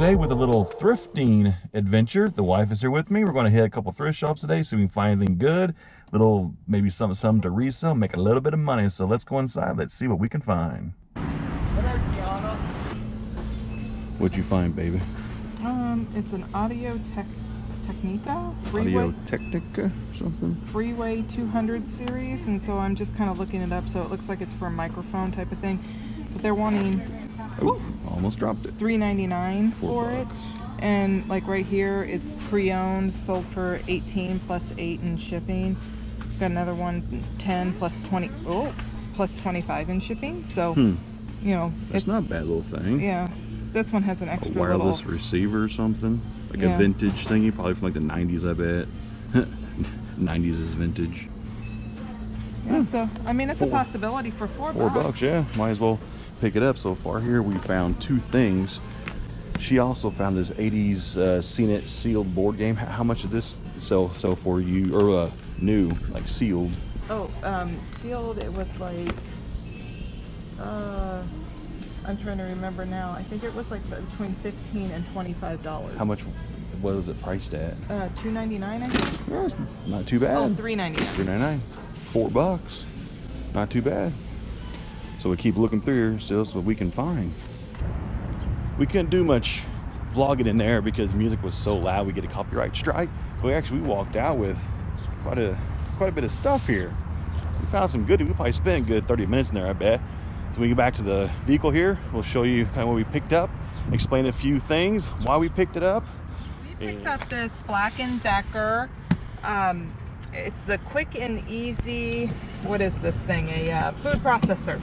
today with a little thrifting adventure. The wife is here with me. We're going to hit a couple thrift shops today so we can find anything good, little maybe something to resell, make a little bit of money. So let's go inside. Let's see what we can find. What'd you find, baby? It's an Audio Technica Audio Technica something. Freeway 200 series, and so I'm just kind of looking it up. So it looks like it's for a microphone type of thing, but they're wanting Almost dropped it. $3.99 for it. And like right here, it's pre-owned, sold for $18 plus $8 in shipping. Got another one, 10 plus 20, plus 25 in shipping. So you know, it's not a bad little thing. Yeah, this one has an extra wireless little receiver or something, like a vintage thingy, probably from like the 90s, I bet. 90s is vintage. Yeah, so I mean, it's a possibility for $4 bucks. Yeah, might as well pick it up. So far here we found two things. She also found this 80s CNET sealed board game. How much did this sell for you, or new, like sealed? Sealed, it was like I'm trying to remember now. I think it was like between $15 and $25. How much was it priced at? $2.99, I think. Yeah, not too bad. Oh, $3.99. $3.99. $4. Not too bad. So we keep looking through here, see what we can find. We couldn't do much vlogging in there because the music was so loud. We get a copyright strike. But we walked out with quite a bit of stuff here. We found some good. We probably spent a good 30 minutes in there, I bet. So we get back to the vehicle here. We'll show you kind of what we picked up, explain a few things, why we picked it up. We picked up this Black & Decker. It's the quick and easy, what is this thing? A food processor.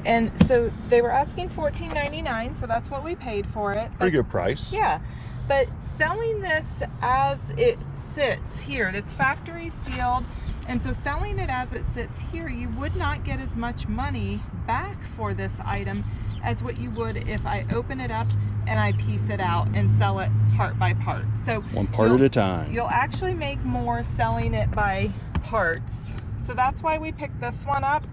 And so they were asking $14.99, so that's what we paid for it. Pretty good price. Yeah, but selling this as it sits here, that's factory sealed, and so selling it as it sits here, you would not get as much money back for this item as what you would if I open it up and I piece it out and sell it part by part. So one part at a time. You'll actually make more selling it by parts. So that's why we picked this one up,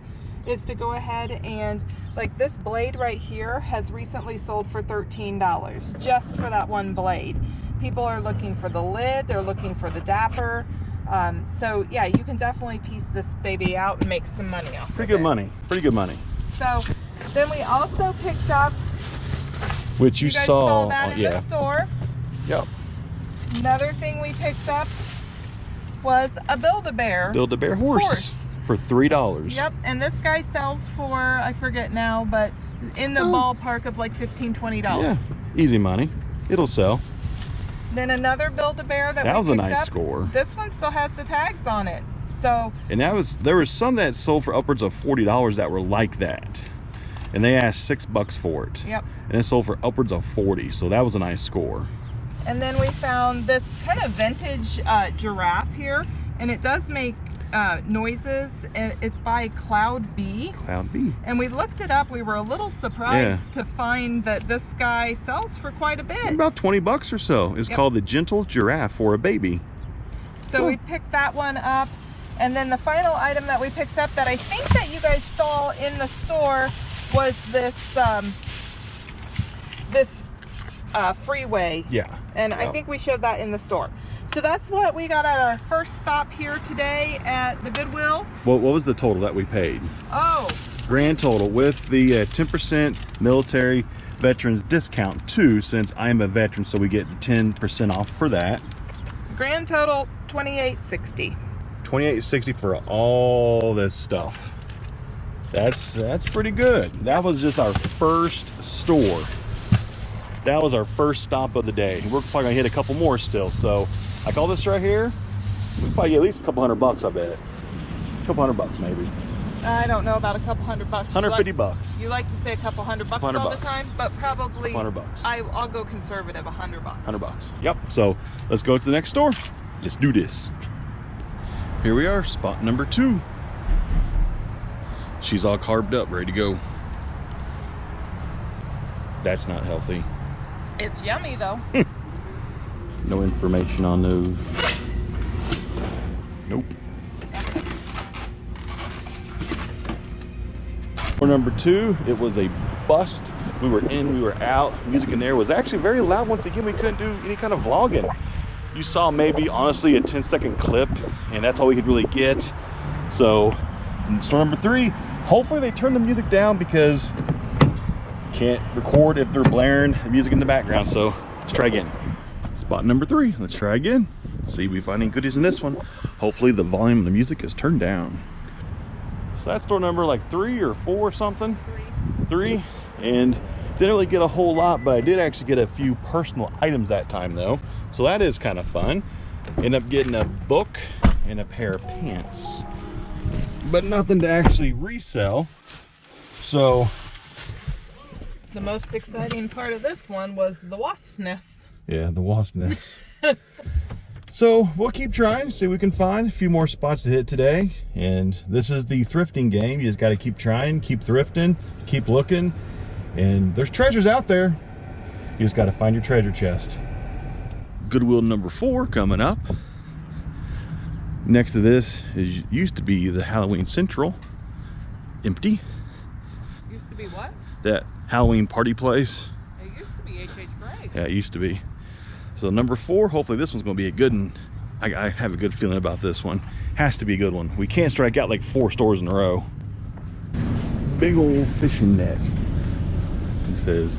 is to go ahead and, like, this blade right here has recently sold for $13 just for that one blade. People are looking for the lid, they're looking for the dapper. So yeah, you can definitely piece this baby out and make some money off of it. Pretty good money. Pretty good money. So then we also picked up, which you guys saw that in the store. Yep. Another thing we picked up was a Build-A-Bear. Build-A-Bear horse. For $3. Yep, and this guy sells for, I forget now, but in the ballpark of like $15, $20. Yeah, easy money. It'll sell. Then another Build-A-Bear that was we a picked nice up. score. This one still has the tags on it. So, and there was some that sold for upwards of $40 that were like that, and they asked $6 for it. Yep. And it sold for upwards of $40, so that was a nice score. And then we found this kind of vintage giraffe here, and it does make noises. It's by Cloud Bee. Cloud Bee. And we looked it up. We were a little surprised to find that this guy sells for quite a bit. About $20 or so. It's called the Gentle Giraffe for a Baby. So we picked that one up. And then the final item that we picked up that I think that you guys saw in the store was this freeway. Yeah. And I think we showed that in the store. So that's what we got at our first stop here today at the Goodwill. What was the total that we paid? Oh. Grand total with the 10% military veterans discount too, since I'm a veteran, so we get 10% off for that. Grand total $28.60. $28.60 for all this stuff. That's pretty good. That was just our first store. That was our first stop of the day. We're probably gonna hit a couple more still. So like all this right here, we probably get at least a couple $100, I bet. A couple $100 maybe. I don't know about a couple $100. $150. You like to say a couple $100 all the time, but probably $100. I'll go conservative, $100. $100. Yep. So let's go to the next store. Let's do this. Here we are, spot number 2. She's all carved up, ready to go. That's not healthy. It's yummy though. No information on those. Nope. For number 2, it was a bust We were in, we were out. Music in there was actually very loud. Once again, we couldn't do any kind of vlogging. You saw maybe, honestly, a 10-second clip, and that's all we could really get. So, store number 3, hopefully they turn the music down because can't record if they're blaring the music in the background. So, let's try again. Spot number 3, let's try again. See if we find any goodies in this one. Hopefully the volume of the music is turned down. So that's store number like 3 or 4 or something. 3. And didn't really get a whole lot, but I did actually get a few personal items that time though. So that is kind of fun. Ended up getting a book and a pair of pants, but nothing to actually resell. So the most exciting part of this one was the wasp nest. Yeah, the wasp nest. So we'll keep trying, see if we can find a few more spots to hit today. And this is the thrifting game. You just got to keep trying, keep thrifting, keep looking. And there's treasures out there. You just got to find your treasure chest. Goodwill number 4 coming up. Next to this is used to be the Halloween Central. Empty. Used to be what? That Halloween party place. It used to be H.H. Gregg. Yeah, it used to be. So number 4, hopefully this one's going to be a good one. I have a good feeling about this one. Has to be a good one. We can't strike out like 4 stores in a row. Big old fishing net. It says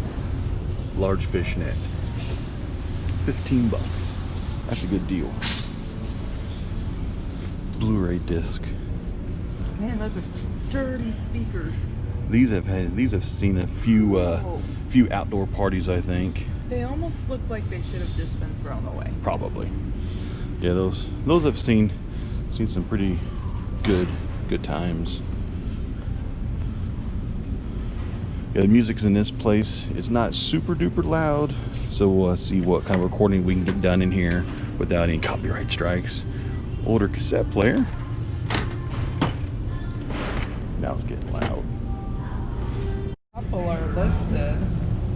large fish net. 15 bucks. That's a good deal. Blu-ray disc. Man, those are dirty speakers. These have seen a few outdoor parties, I think. They almost look like they should have just been thrown away. Probably. Yeah, those have seen some pretty good times. Yeah, the music's in this place. It's not super duper loud, so we'll see what kind of recording we can get done in here without any copyright strikes. Older cassette player. Now it's getting loud. A couple are listed.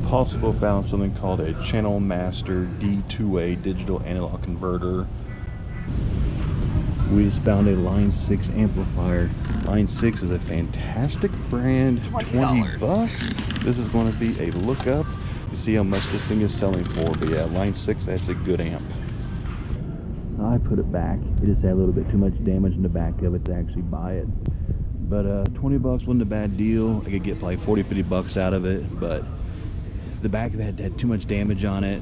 Possible found something called a Channel Master D2A digital analog converter. We just found a Line 6 amplifier. Line 6 is a fantastic brand. $20 bucks. This is going to be a lookup to see how much this thing is selling for. But yeah, Line 6, that's a good amp. I put it back. It just had a little bit too much damage in the back of it to actually buy it. But 20 bucks wasn't a bad deal. I could get probably 40, 50 bucks out of it, but the back of it had too much damage on it.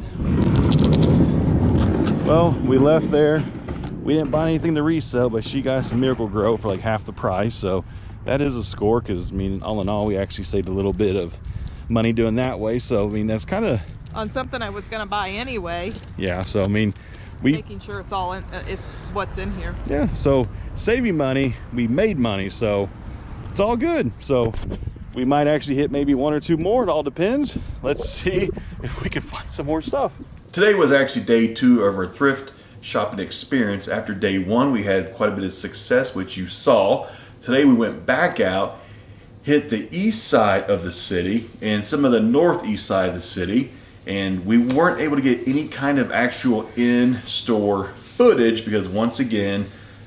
Well, we left there. We didn't buy anything to resell, but she got some Miracle Grow for like half the price. So that is a score, because I mean, all in all, we actually saved a little bit of money doing that way. So I mean, that's kind of on something I was gonna buy anyway. Yeah, so I mean, making sure it's all in, it's what's in here. Yeah, so saving money, we made money, so it's all good. So we might actually hit maybe 1 or 2 more. It all depends. Let's see if we can find some more stuff. Today was actually day 2 of our thrift shopping experience. After day 1, we had quite a bit of success, which you saw. Today we went back out, hit the east side of the city and some of the northeast side of the city, and we weren't able to get any kind of actual in-store footage because, once again,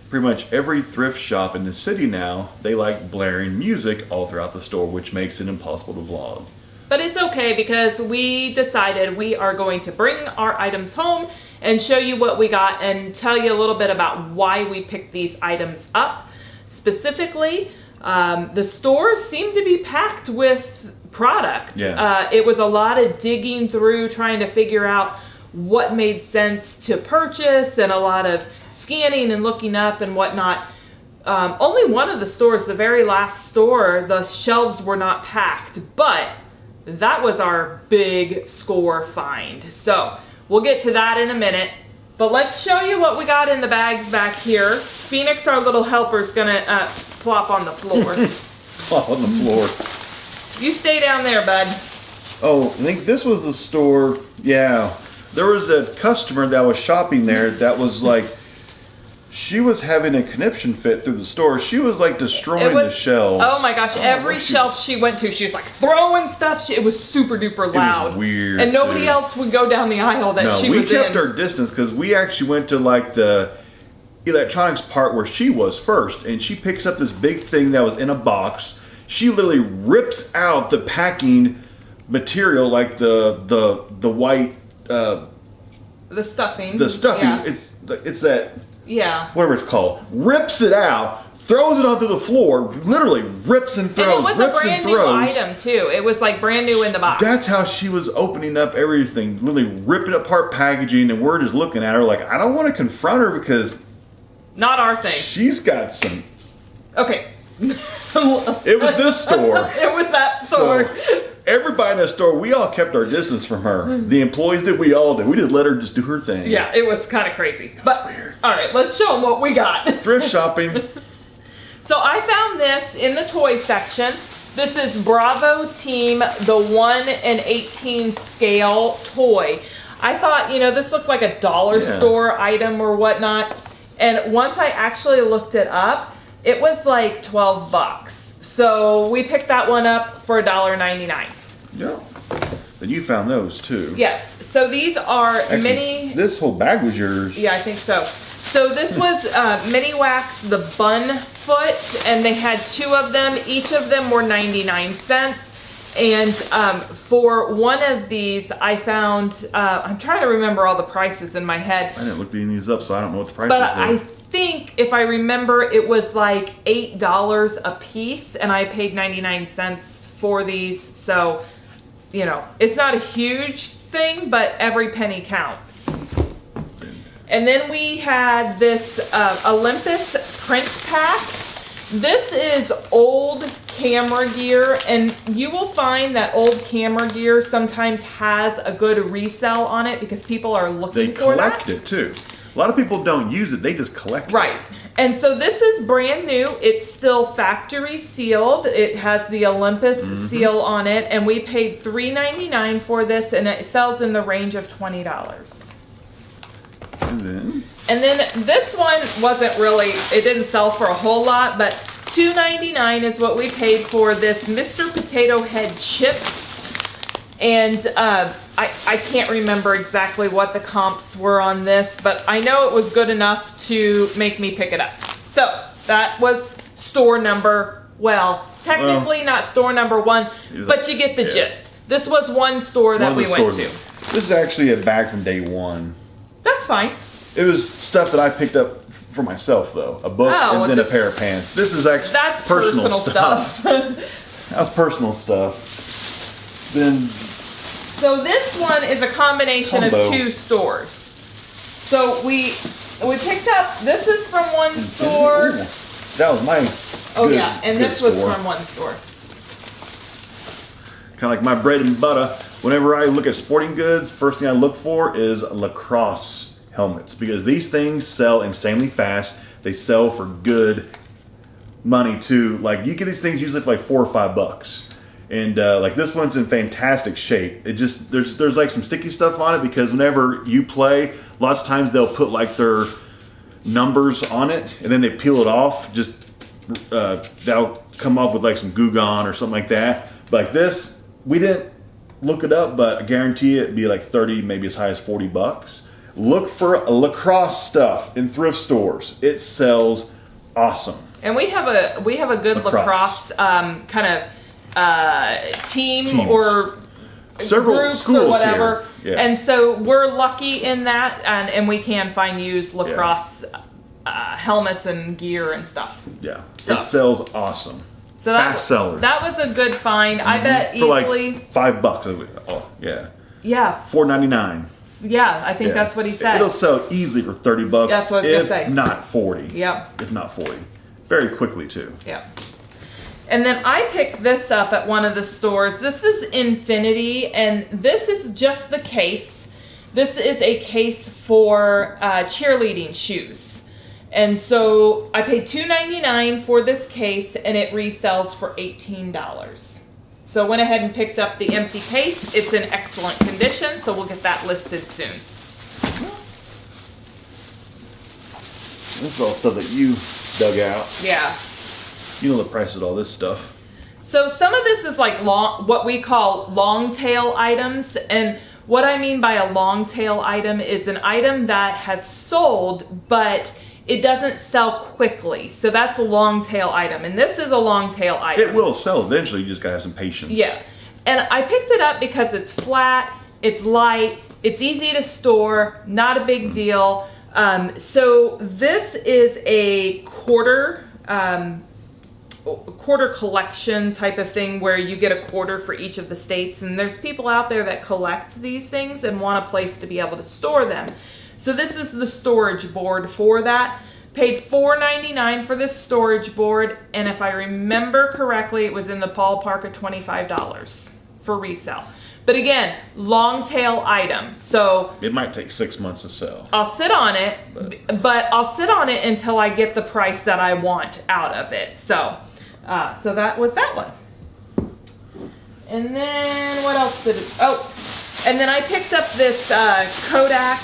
pretty much every thrift shop in the city now, they like blaring music all throughout the store, which makes it impossible to vlog. But it's okay, because we decided we are going to bring our items home and show you what we got and tell you a little bit about why we picked these items up. Specifically, the stores seem to be packed with product. Yeah. It was a lot of digging through, trying to figure out what made sense to purchase, and a lot of scanning and looking up and whatnot. Only one of the stores, the very last store, the shelves were not packed, but that was our big score find. So we'll get to that in a minute, but let's show you what we got in the bags back here. Phoenix, our little helper, is gonna plop on the floor. Plop on the floor. You stay down there, bud. Oh, I think this was the store. Yeah, there was a customer that was shopping there that was like, she was having a conniption fit through the store. She was like destroying the shelves. Oh my gosh, every shelf she went to, she was like throwing stuff. It was super duper loud. It was weird. And nobody else would go down the aisle that she was in. We kept our distance because we actually went to like the electronics part where she was first, and she picks up this big thing that was in a box. She literally rips out the packing material, like the white The stuffing. the stuffing. Yeah. It's that whatever it's called. Rips it out. Throws it onto the floor, literally rips and throws, and it was a brand new item too. It was like brand new in the box. That's how she was opening up everything, literally ripping apart packaging, and we're just looking at her like, I don't want to confront her because not our thing. She's got some. Okay. It was this store. It was that store. So, everybody in that store, we all kept our distance from her. The employees did, we all did. We just let her just do her thing. Yeah, it was kind of crazy. But weird. All right, let's show them what we got. Thrift shopping. So I found this in the toy section. This is Bravo Team, the 1 in 18 scale toy. I thought, you know, this looked like a dollar store item or whatnot. And once I actually looked it up, it was like 12 bucks. So we picked that one up for $1.99. Yeah. But you found those too. Yes. So these are Actually, mini. This whole bag was yours. Yeah, I think so. So this was Mini Wax, the bun foot, and they had 2 of them. Each of them were 99 cents. And for one of these, I found, I'm trying to remember all the prices in my head. I didn't look these up, so I don't know what the prices But were. I think, if I remember, it was like $8 a piece, and I paid 99 cents for these. So, you know, it's not a huge thing, but every penny counts. And then we had this Olympus print pack. This is old camera gear, and you will find that old camera gear sometimes has a good resell on it because people are looking for that. They collect it too. A lot of people don't use it, they just collect it. Right. And so this is brand new. It's still factory sealed. It has the Olympus seal on it, and we paid $3.99 for this, and it sells in the range of $20. And then this one wasn't really, it didn't sell for a whole lot, but $2.99 is what we paid for this Mr. Potato Head chips. And I can't remember exactly what the comps were on this, but I know it was good enough to make me pick it up. So that was store number, well, technically not store number 1, but you get the gist. This was one store that we went to. This is actually a bag from day 1. That's fine. It was stuff that I picked up for myself, though. A book and then a pair of pants. This is actually personal stuff. That's personal stuff. Then. So this one is a combination of 2 stores. So we picked up. This is from one store. Ooh, that was my. Oh yeah, and this was from one store. Kind of like my bread and butter. Whenever I look at sporting goods, first thing I look for is lacrosse helmets, because these things sell insanely fast. They sell for good money too. Like, you get these things usually for like $4 or $5, and like this one's in fantastic shape. It just there's like some sticky stuff on it, because whenever you play, lots of times they'll put like their numbers on it and then they peel it off. Just that'll come off with like some Goo Gone or something like that. But like this, we didn't look it up, but I guarantee it'd be like 30, maybe as high as $40. Look for lacrosse stuff in thrift stores. It sells awesome. And we have a good lacrosse kind of team or several groups schools or whatever. Here. Yeah. And so we're lucky in that, and we can find used lacrosse helmets and gear and stuff. Yeah, so. It sells awesome. So fast sellers. That was a good find. I bet easily for like $5. Oh yeah. Yeah. $4.99. Yeah, I think that's what he said. It'll sell easily for $30. That's what I was gonna say. If not 40. Yep. If not 40. Very quickly too. Yeah. And then I picked this up at one of the stores. This is Infinity, and this is just the case. This is a case for cheerleading shoes. And so I paid $2.99 for this case, and it resells for $18. So I went ahead and picked up the empty case. It's in excellent condition, so we'll get that listed soon. This is all stuff that you dug out. Yeah. You know the price of all this stuff. So some of this is like what we call long tail items, and what I mean by a long tail item is an item that has sold, but it doesn't sell quickly. So that's a long tail item, and this is a long tail item. It will sell eventually, you just gotta have some patience. Yeah. And I picked it up because it's flat, it's light, it's easy to store, not a big deal. So this is a quarter collection type of thing where you get a quarter for each of the states, and there's people out there that collect these things and want a place to be able to store them. So this is the storage board for that. Paid $4.99 for this storage board, and if I remember correctly, it was in the ballpark of $25 for resale. But again, long tail item, so it might take 6 months to sell. I'll sit on it, but I'll sit on it until I get the price that I want out of it. So that was that one. And then what else did it? Oh, and then I picked up this Kodak.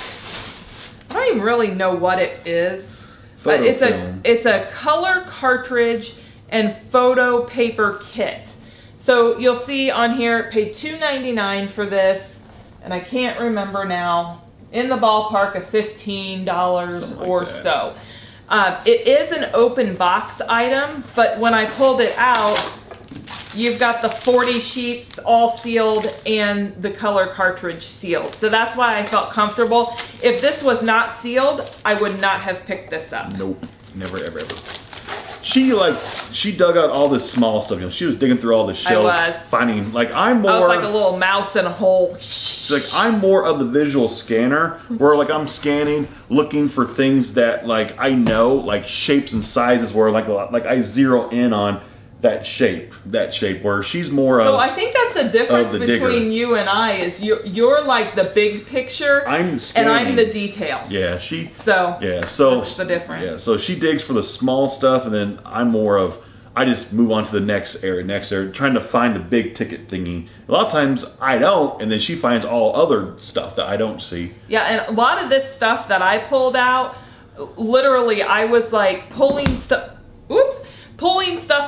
I don't even really know what it is, but it's a color cartridge and photo paper kit. So you'll see on here, paid $2.99 for this, and I can't remember now, in the ballpark of $15 or so. It is an open box item, but when I pulled it out, you've got the 40 sheets all sealed and the color cartridge sealed. So that's why I felt comfortable. If this was not sealed, I would not have picked this up. Nope, never, ever, ever. She dug out all this small stuff. You know, she was digging through all the shelves, finding, like, I was like a little mouse in a hole. Like, I'm more of the visual scanner, where, like, I'm scanning, looking for things that, like, I know, like shapes and sizes, where like I zero in on that shape, where she's more of. So I think that's the difference between you and I, is you're like the big picture, I'm scanning, and I'm the detail. Yeah, so that's the difference. Yeah, so she digs for the small stuff, and then I'm more of, I just move on to the next area, trying to find the big ticket thingy. A lot of times I don't, and then she finds all other stuff that I don't see. Yeah, and a lot of this stuff that I pulled out, literally I was like pulling stuff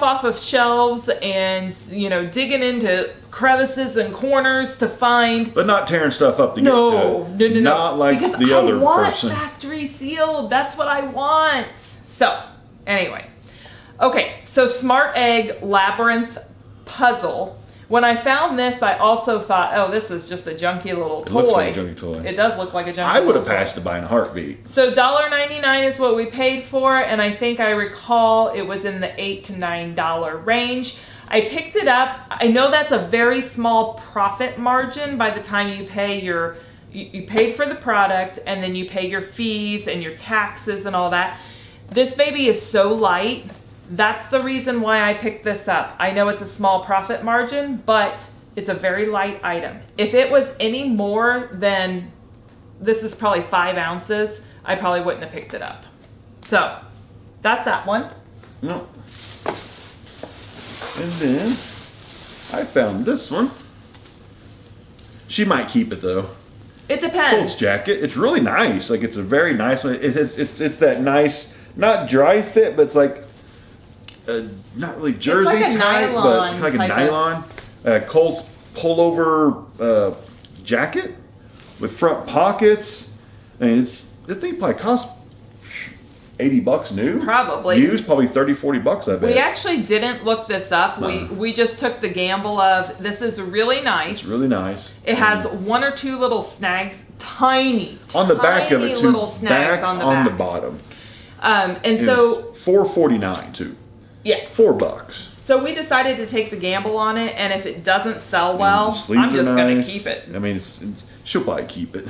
off of shelves and, you know, digging into crevices and corners to find. But not tearing stuff up to get to it. No. Not like because the other person. I want person. Factory sealed. That's what I want. So, anyway. Okay, so Smart Egg Labyrinth Puzzle. When I found this, I also thought, oh, this is just a junky little toy. It looks like a junky toy. It does look like a junky toy. I would have passed it by in a heartbeat. So $1.99 is what we paid for, and I think I recall it was in the $8 to $9 range. I picked it up. I know that's a very small profit margin by the time you pay you paid for the product, and then you pay your fees and your taxes and all that. This baby is so light. That's the reason why I picked this up. I know it's a small profit margin, but it's a very light item. If it was any more than, this is probably 5 ounces, I probably wouldn't have picked it up. So, that's that one. No. And then, I found this one. She might keep it though. It depends. Colts jacket. It's really nice. Like, it's a very nice one. It's that nice, not dry fit, but it's like, not really jersey it's like type, but like a nylon. Colts pullover jacket with front pockets. And this thing probably costs $80 new. Probably. Used, probably $30-$40, I bet. We actually didn't look this up. No. We just took the gamble of, this is really nice. It's really nice. It has 1 or 2 little snags, tiny on the back of it too. Little snags on the back. On the bottom. And so $4.49 too. Yeah. $4. So we decided to take the gamble on it, and if it doesn't sell well, I'm just going to keep it. I mean, she'll probably keep it.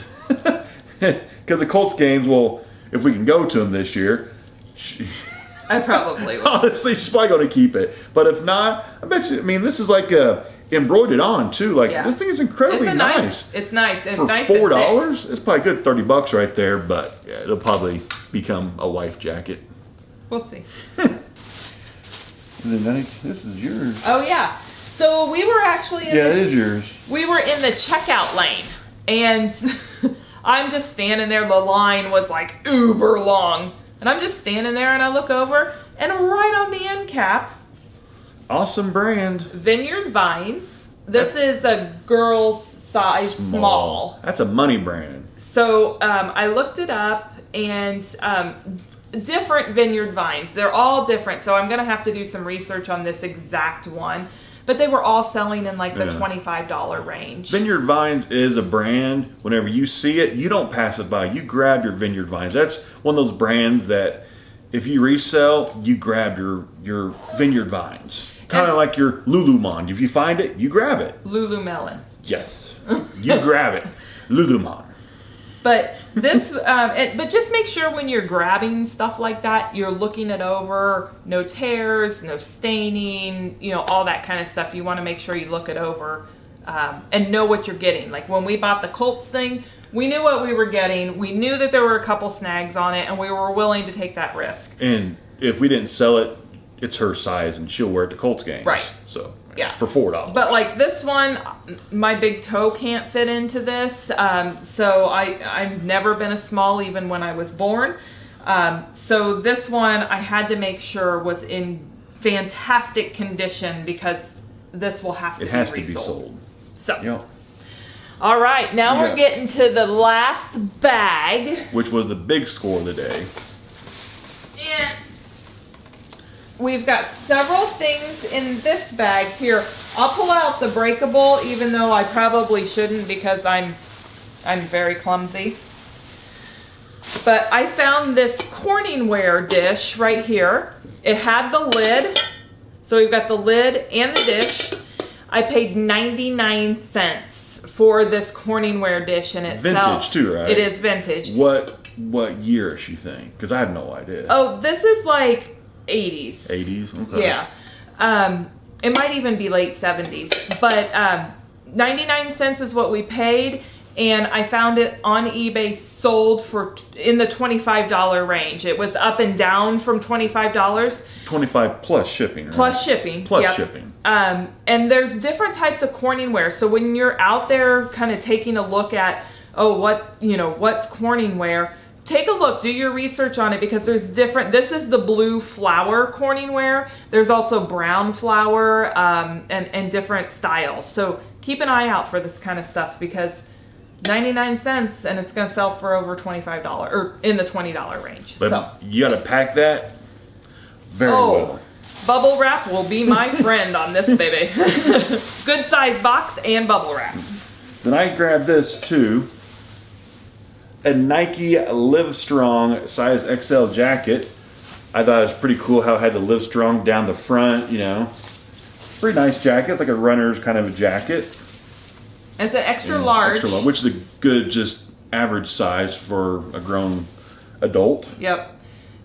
Because the Colts games, well, if we can go to them this year, I probably will. Honestly, she's probably going to keep it. But if not, I bet you, I mean, this is like embroidered on too. Like, this thing is incredibly nice. It's nice. It's for nice $4, it's probably good $30 right there, but yeah, it'll probably become a wife jacket. We'll see. And then I think this is yours. Oh yeah. So we were actually it is yours. We were in the checkout lane, and I'm just standing there. The line was like uber long, and I'm just standing there, and I look over, and right on the end cap, awesome brand, Vineyard Vines. This is a girl's size small. That's a money brand. So I looked it up, and different Vineyard Vines. They're all different, so I'm going to have to do some research on this exact one. but they were all selling in like the $25 range. Vineyard Vines is a brand. Whenever you see it, you don't pass it by. You grab your Vineyard Vines. That's one of those brands that if you resell, you grab your Vineyard Vines. Kind of like your Lululemon. If you find it, you grab it. Lulumelon. Yes. You grab it. Lululemon. But this, but just make sure when you're grabbing stuff like that, you're looking it over. No tears, no staining, you know, all that kind of stuff. You want to make sure you look it over and know what you're getting. Like when we bought the Colts thing, we knew what we were getting. We knew that there were a couple snags on it, and we were willing to take that risk. And if we didn't sell it, it's her size, and she'll wear it to Colts games. Right. So yeah, for $4. But like this one, my big toe can't fit into this. So I've never been a small, even when I was born. So this one I had to make sure was in fantastic condition because this will have to be resold. It has to be sold. So. Yep. All right, now we're getting to the last bag, which was the big score of the day. And we've got several things in this bag here. I'll pull out the breakable, even though I probably shouldn't because I'm very clumsy. But I found this Corningware dish right here. It had the lid, so we've got the lid and the dish. I paid 99 cents for this Corningware dish in itself. Vintage too, right? It is vintage. What year is she think? Because I have no idea. Oh, this is like 80s. 80s? Okay. Yeah. It might even be late 70s. But 99 cents is what we paid. And I found it on eBay sold for in the $25 range. It was up and down from $25. 25 plus shipping, right? Plus shipping. Plus shipping. And there's different types of Corningware. So when you're out there kind of taking a look at, what's Corningware, take a look, do your research on it because there's different, this is the blue flower Corningware. There's also brown flower and different styles. So keep an eye out for this kind of stuff because 99 cents and it's going to sell for over $25 or in the $20 range. But so you got to pack that very well. Bubble wrap will be my friend on this baby. Good size box and bubble wrap. Then I grabbed this too. A Nike Live Strong size XL jacket. I thought it was pretty cool how it had the Live Strong down the front, you know. Pretty nice jacket. It's like a runner's kind of a jacket. It's an extra large. Extra large, which is a good, just average size for a grown adult. Yep.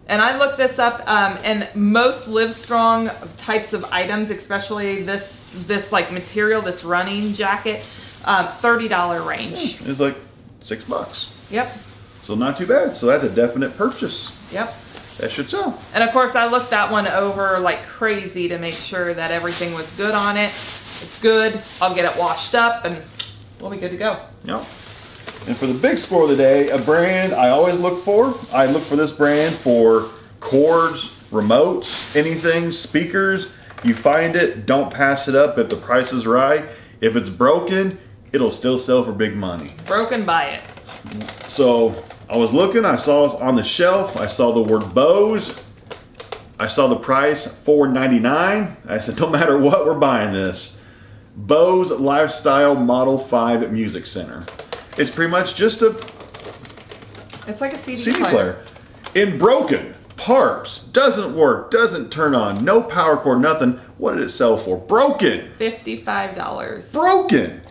And I looked this up, and most Live Strong types of items, especially this like material, this running jacket, $30 range. It's like $6. Yep. So not too bad. So that's a definite purchase. Yep. That should sell. And of course, I looked that one over like crazy to make sure that everything was good on it. It's good. I'll get it washed up, and we'll be good to go. Yep. And for the big score of the day, a brand I always look for. I look for this brand for cords, remotes, anything, speakers. You find it, don't pass it up if the price is right. If it's broken, it'll still sell for big money. Broken, buy it. So I was looking, I saw it on the shelf. I saw the word Bose. I saw the price, $4.99. I said, no matter what, we're buying this. Bose Lifestyle Model 5 Music Center. It's pretty much just a it's like a CD player. In broken parts, doesn't work, doesn't turn on, no power cord, nothing. What did it sell for? Broken. $55. Broken.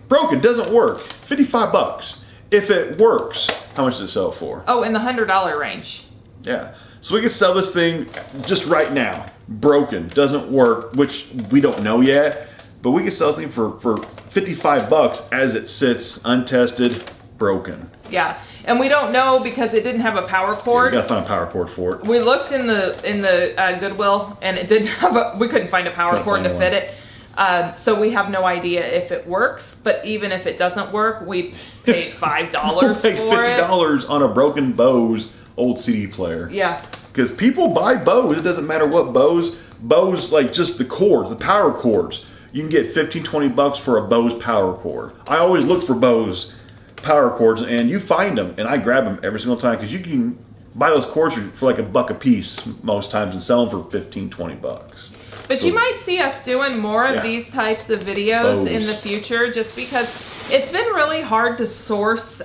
Broken, doesn't work. $55. If it works, how much does it sell for? Oh, in the $100 range. Yeah. So we could sell this thing just right now. Broken, doesn't work, which we don't know yet. But we could sell this thing for $55 as it sits, untested, broken. Yeah, and we don't know because it didn't have a power cord. Yeah, you gotta find a power cord for it. We looked in the Goodwill, and it didn't have we couldn't find a power cord to fit it. So we have no idea if it works. But even if it doesn't work, we paid $5 for it. $50 on a broken Bose old CD player. Yeah. Because people buy Bose. It doesn't matter what Bose, like just the cords, the power cords. You can get $15-20 for a Bose power cord. I always look for Bose power cords, and you find them, and I grab them every single time because you can buy those cords for like $1 a piece most times and sell them for $15-20. But you might see us doing more of these types of videos in the future, just because it's been really hard to source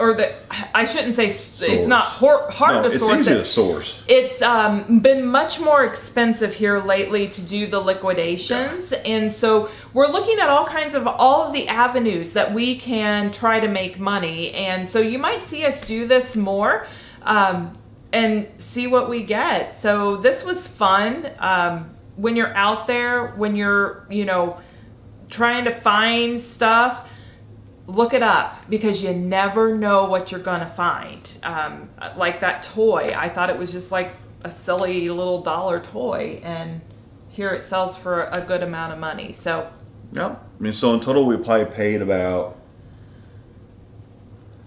I shouldn't say it's not hard to source. It's easy to source. It's been much more expensive here lately to do the liquidations, and so we're looking at all of the avenues that we can try to make money. And so you might see us do this more and see what we get. So this was fun. When you're out there, when you're trying to find stuff, look it up, because you never know what you're gonna find. Like that toy, I thought it was just like a silly little dollar toy, and here it sells for a good amount of money. So yeah, I mean, so in total we probably paid about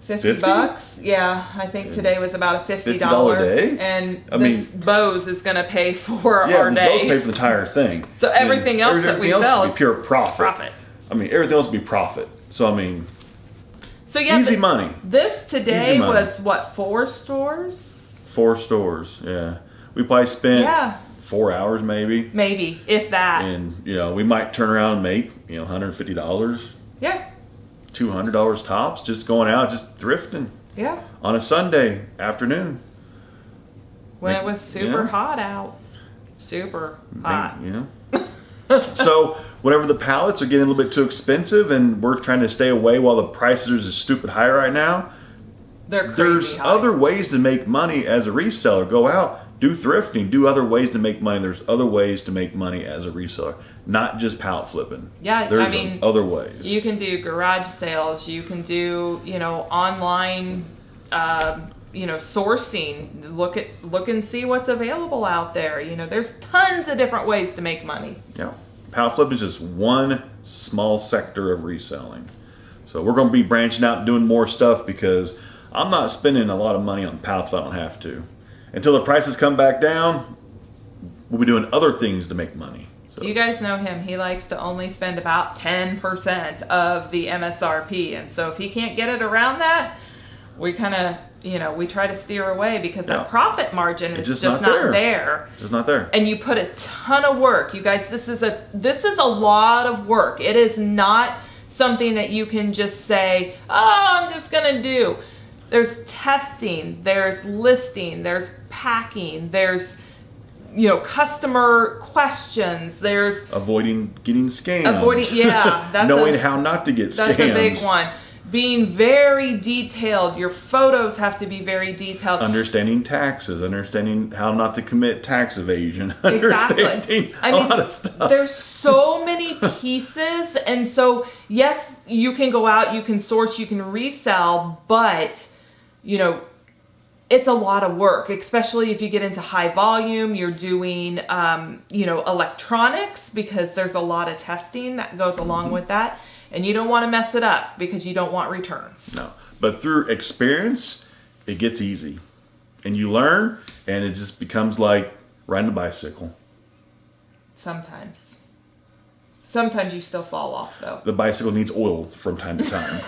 50 bucks. Yeah, I think today was about a $50 day. And this Bose is going to pay for our day. Bose pay for the entire thing. So everything else that we sell is pure profit. I mean, everything else would be profit. So I mean, so yeah, easy money. This today was what, 4 stores? 4 stores. Yeah, we probably spent 4 hours maybe. Maybe, if that. And we might turn around and make $150. Yeah. $200 tops, just going out, just thrifting. Yeah. On a Sunday afternoon. When it was super hot out. Super hot. So whenever the pallets are getting a little bit too expensive and we're trying to stay away while the prices are just stupid high right now, there's other ways to make money as a reseller. Go out, do thrifting, do other ways to make money. There's other ways to make money as a reseller, not just pallet flipping. Yeah, there's other ways. You can do garage sales. You can do online, sourcing. Look and see what's available out there. There's tons of different ways to make money. Yeah, pallet flip is just one small sector of reselling. So we're going to be branching out and doing more stuff, because I'm not spending a lot of money on pallets if I don't have to. Until the prices come back down, we'll be doing other things to make money. So. You guys know him. He likes to only spend about 10% of the MSRP. And so if he can't get it around that, we kind of, we try to steer away, because that profit margin is just not there. Just not there. And you put a ton of work. You guys, this is a lot of work. It is not something that you can just say, oh, I'm just going to do. There's testing, there's listing, there's packing, there's customer questions, there's avoiding getting scammed. That's knowing how not to get scammed. That's a big one. Being very detailed. Your photos have to be very detailed. Understanding taxes, understanding how not to commit tax evasion. Exactly. Understanding a lot of stuff. There's so many pieces, and so yes, you can go out, you can source, you can resell, but it's a lot of work, especially if you get into high volume. You're doing, electronics, because there's a lot of testing that goes along with that. And you don't want to mess it up, because you don't want returns. No, but through experience, it gets easy. And you learn, and it just becomes like riding a bicycle. Sometimes. Sometimes you still fall off, though. The bicycle needs oil from time to time.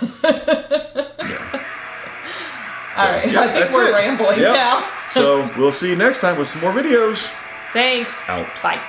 All right, I think we're rambling now. So we'll see you next time with some more videos. Thanks. Out. Bye.